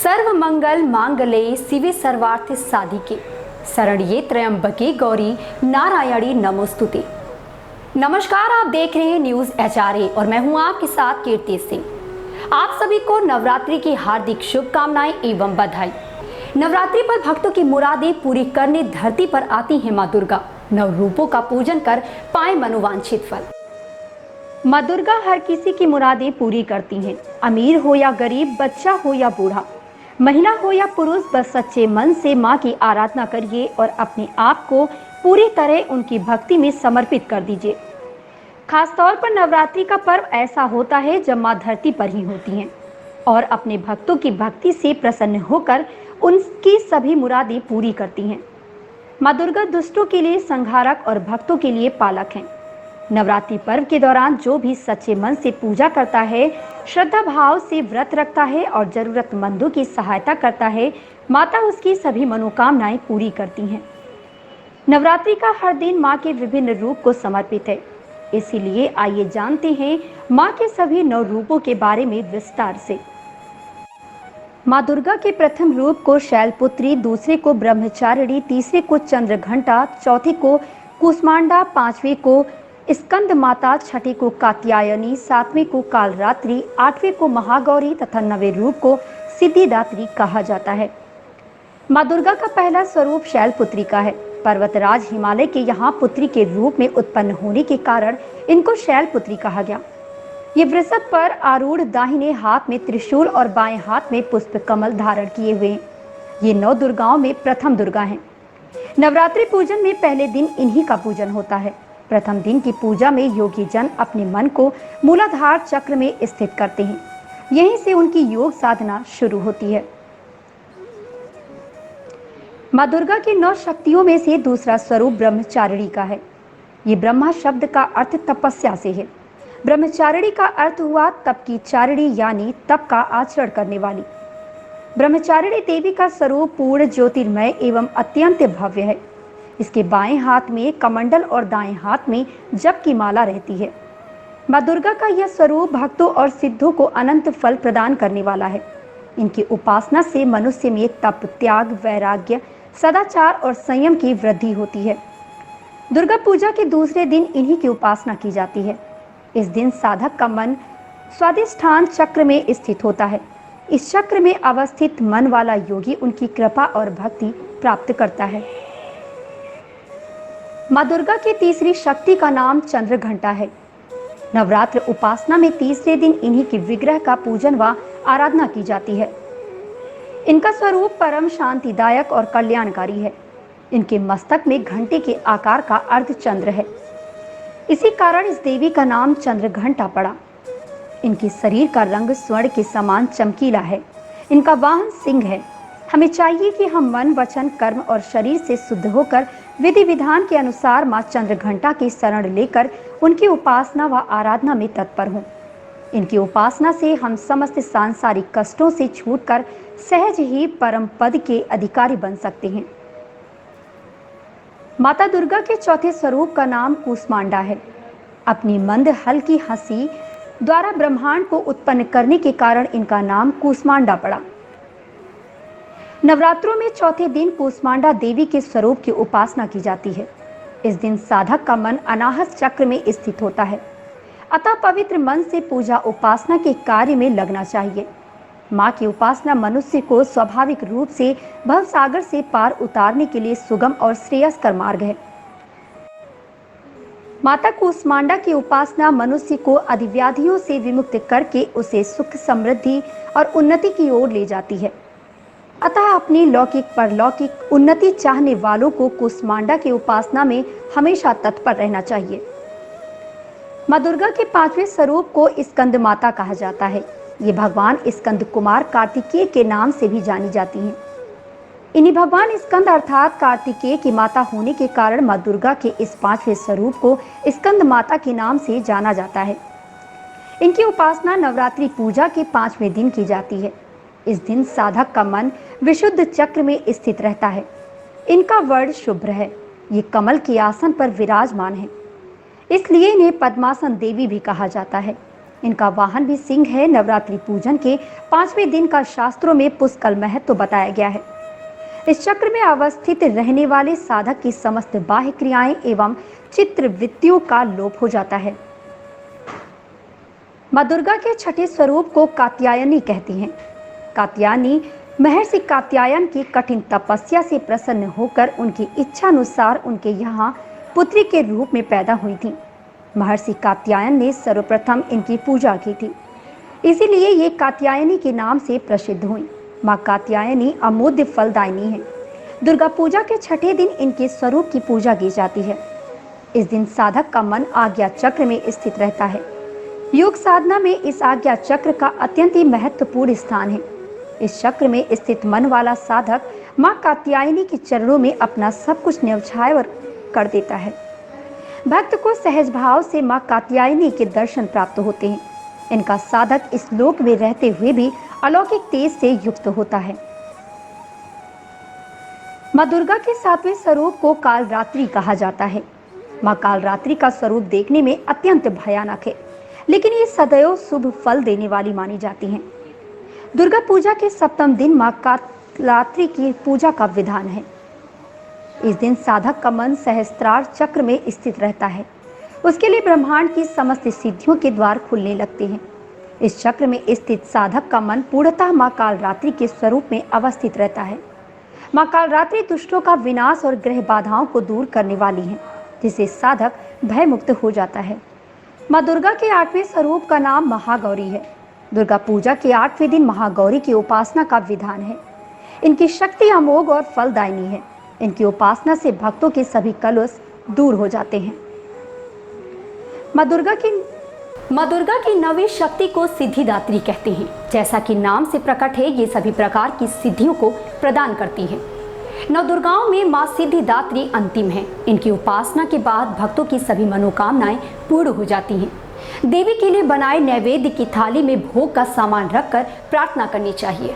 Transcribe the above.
सर्वमंगल मांगल्ये शिवे सर्वार्थ साधिके शरण्ये त्र्यंबके गौरी नारायणी नमोस्तुते। नमस्कार, आप देख रहे हैं न्यूज एचआरए और मैं हूं आपके साथ कीर्ति सिंह। आप सभी को नवरात्रि की हार्दिक शुभकामनाएं एवं बधाई। नवरात्रि पर भक्तों की मुरादें पूरी करने धरती पर आती हैं मां दुर्गा। नव रूपों का पूजन कर पाए मनोवांछित फल। मां दुर्गा हर किसी की मुरादें पूरी करती हैं। अमीर हो या गरीब, बच्चा हो या बूढ़ा, महिला हो या पुरुष, बस सच्चे मन से मां की आराधना करिए और अपने आप को पूरी तरह उनकी भक्ति में समर्पित कर दीजिए। खास तौर पर नवरात्रि का पर्व ऐसा होता है जब मां धरती पर ही होती हैं और अपने भक्तों की भक्ति से प्रसन्न होकर उनकी सभी मुरादें पूरी करती हैं। मां दुर्गा दुष्टों के लिए संहारक और भक्तों के लिए पालक हैं। नवरात्रि पर्व के दौरान जो भी सच्चे मन से पूजा करता है, श्रद्धा भाव से व्रत रखता है और जरूरतमंदों की सहायता करता है, माता उसकी सभी मनोकामनाएं पूरी करती हैं। नवरात्रि का हर दिन मां के विभिन्न रूप को समर्पित है, इसीलिए आइए जानते हैं मां के सभी 9 रूपों के बारे में विस्तार से। मां दुर्गा के प्रथम रूप को शैलपुत्री, दूसरे को ब्रह्मचारिणी, तीसरे को चंद्रघंटा, चौथे को कूष्मांडा, पांचवें को स्कंद माता, छठे को कात्यायनी, सातवें को कालरात्रि, आठवें को महागौरी तथा 9वें रूप को सिद्धिदात्री कहा जाता है। मां दुर्गा का पहला स्वरूप शैलपुत्री का है। पर्वतराज हिमालय के यहाँ पुत्री के रूप में उत्पन्न होने के कारण इनको शैलपुत्री कहा गया। ये वृषभ पर आरूढ़, दाहिने हाथ में त्रिशूल और बाएं हाथ में पुष्प कमल धारण किए हुए। ये 9 दुर्गाओं में प्रथम दुर्गा हैं। नवरात्रि पूजन में पहले दिन इन्हीं का पूजन होता है। प्रथम दिन की पूजा में योगी जन अपने मन को मूलाधार चक्र में स्थित करते हैं। यहीं से उनकी योग साधना शुरू होती है। मां दुर्गा की 9 शक्तियों में से दूसरा स्वरूप ब्रह्मचारिणी का है। ये ब्रह्मा शब्द का अर्थ तपस्या से है। ब्रह्मचारिणी का अर्थ हुआ तप की चारिणी, यानी तप का आचरण करने वाली। ब्रह्मचारिणी देवी का स्वरूप पूर्ण ज्योतिर्मय एवं अत्यंत भव्य है। इसके बाएं हाथ में कमंडल और दाएं हाथ में जप की माला रहती है। मां दुर्गा का यह स्वरूप भक्तों और सिद्धों को अनंत फल प्रदान करने वाला है। इनकी उपासना से मनुष्य में तप, त्याग, वैराग्य, सदाचार और संयम की वृद्धि होती है। दुर्गा पूजा के दूसरे दिन इन्हीं की उपासना की जाती है। इस दिन साधक का मन स्वाधिष्ठान चक्र में स्थित होता है। इस चक्र में अवस्थित मन वाला योगी उनकी कृपा और भक्ति प्राप्त करता है। मां दुर्गा की तीसरी शक्ति का नाम चंद्रघंटा है। नवरात्र उपासना में तीसरे दिन इन्हीं के विग्रह का पूजन व आराधना की जाती है। इनका स्वरूप परम शांतिदायक और कल्याणकारी है। इनके मस्तक में घंटे के आकार का अर्धचंद्र है। इसी कारण इस देवी का नाम चंद्रघंटा पड़ा। इनके शरीर का रंग स्वर्ण के समान चमकीला है। इनका वाहन सिंह है। हमें चाहिए कि हम मन, वचन, कर्म और शरीर से शुद्ध होकर विधि विधान के अनुसार मां चंद्रघंटा की शरण लेकर उनकी उपासना व आराधना में तत्पर हों। इनकी उपासना से हम समस्त सांसारिक कष्टों से छूटकर सहज ही परम पद के अधिकारी बन सकते हैं। माता दुर्गा के चौथे स्वरूप का नाम कूष्मांडा है। अपनी मंद हल्की हंसी द्वारा ब्रह्मांड को उत्पन्न करने के कारण इनका नाम कूष्मांडा पड़ा। नवरात्रों में चौथे दिन कूष्मांडा देवी के स्वरूप की उपासना की जाती है। इस दिन साधक का मन अनाहत चक्र में स्थित होता है, अतः पवित्र मन से पूजा उपासना के कार्य में लगना चाहिए। मां की उपासना मनुष्य को स्वाभाविक रूप से भवसागर से पार उतारने के लिए सुगम और श्रेयस्कर मार्ग है। माता कूष्मांडा की उपासना मनुष्य को अधिव्याधियों से विमुक्त करके उसे सुख, समृद्धि और उन्नति की ओर ले जाती है। अतः अपनी लौकिक परलौकिक उन्नति चाहने वालों को कूष्मांडा की उपासना में हमेशा तत्पर रहना चाहिए। मां दुर्गा के 5वें स्वरूप को स्कंद माता कहा जाता है। ये भगवान स्कंद कुमार कार्तिकेय के नाम से भी जानी जाती हैं। इन्हीं भगवान स्कंद अर्थात कार्तिकेय की माता होने के कारण मां दुर्गा के इस 5वें स्वरूप को स्कंद माता के नाम से जाना जाता है। इनकी उपासना नवरात्रि पूजा के 5वें दिन की जाती है। इस दिन साधक का मन विशुद्ध चक्र में स्थित रहता है। इनका वर्ण शुभ्र है। ये कमल के आसन पर विराजमान है, इसलिए इन्हें पद्मासन देवी भी कहा जाता है। इनका वाहन भी सिंह है। नवरात्रि पूजन के 5वें दिन का शास्त्रों में पुष्कल महत्व बताया गया है। इस चक्र में अवस्थित रहने वाले साधक की समस्त बाह्य क्रियाएं एवं चित्र वृत्तियों का लोप हो जाता है। मां दुर्गा के छठे स्वरूप को कात्यायनी कहती हैं। कात्यायनी महर्षि कात्यायन की कठिन तपस्या से प्रसन्न होकर उनकी इच्छा अनुसार उनके यहाँ पुत्री के रूप में पैदा हुई थी। महर्षि कात्यायन ने सर्वप्रथम इनकी पूजा की थी, इसीलिए ये कात्यायनी के नाम से प्रसिद्ध हुई। मां कात्यायनी अमूल्य फलदायिनी है। दुर्गा पूजा के छठे दिन इनके स्वरूप की पूजा की जाती है। इस दिन साधक का मन आज्ञा चक्र में स्थित रहता है। योग साधना में इस आज्ञा चक्र का अत्यंत ही महत्वपूर्ण स्थान है। इस चक्र में स्थित मन वाला साधक मां कात्यायनी के चरणों में अपना सब कुछ न्यौछावर कर देता है। भक्त को सहज भाव से मां कात्यायनी के दर्शन प्राप्त होते हैं। इनका साधक इस लोक में रहते हुए भी अलौकिक तेज से युक्त होता है। मां दुर्गा के 7वें स्वरूप को कालरात्रि कहा जाता है। मां कालरात्रि का स्वरूप देखने में अत्यंत भयानक है, लेकिन ये सदैव शुभ फल देने वाली मानी जाती हैं। दुर्गा पूजा के 7वें दिन मां कालरात्रि की पूजा का विधान है। इस दिन साधक का मन सहस्त्रार चक्र में स्थित रहता है। उसके लिए ब्रह्मांड की समस्त सिद्धियों के द्वार खुलने लगते हैं। इस चक्र में स्थित साधक का मन पूर्णतः मां कालरात्रि के स्वरूप में अवस्थित रहता है। मां कालरात्रि दुष्टों का विनाश और ग्रह बाधाओं को दूर करने वाली है, जिससे साधक भयमुक्त हो जाता है। मां दुर्गा के 8वें स्वरूप का नाम महागौरी है। दुर्गा पूजा के 8वें दिन महागौरी की उपासना का विधान है। इनकी शक्ति अमोघ और फलदायिनी है। इनकी उपासना से भक्तों के सभी कलुष दूर हो जाते हैं। मां दुर्गा की 9वीं शक्ति को सिद्धिदात्री कहते हैं। जैसा कि नाम से प्रकट है, ये सभी प्रकार की सिद्धियों को प्रदान करती है। नौ दुर्गाओं में मां सिद्धिदात्री अंतिम है। इनकी उपासना के बाद भक्तों की सभी मनोकामनाएं पूर्ण हो जाती हैं। देवी के लिए बनाए नैवेद्य की थाली में भोग का सामान रखकर प्रार्थना करनी चाहिए।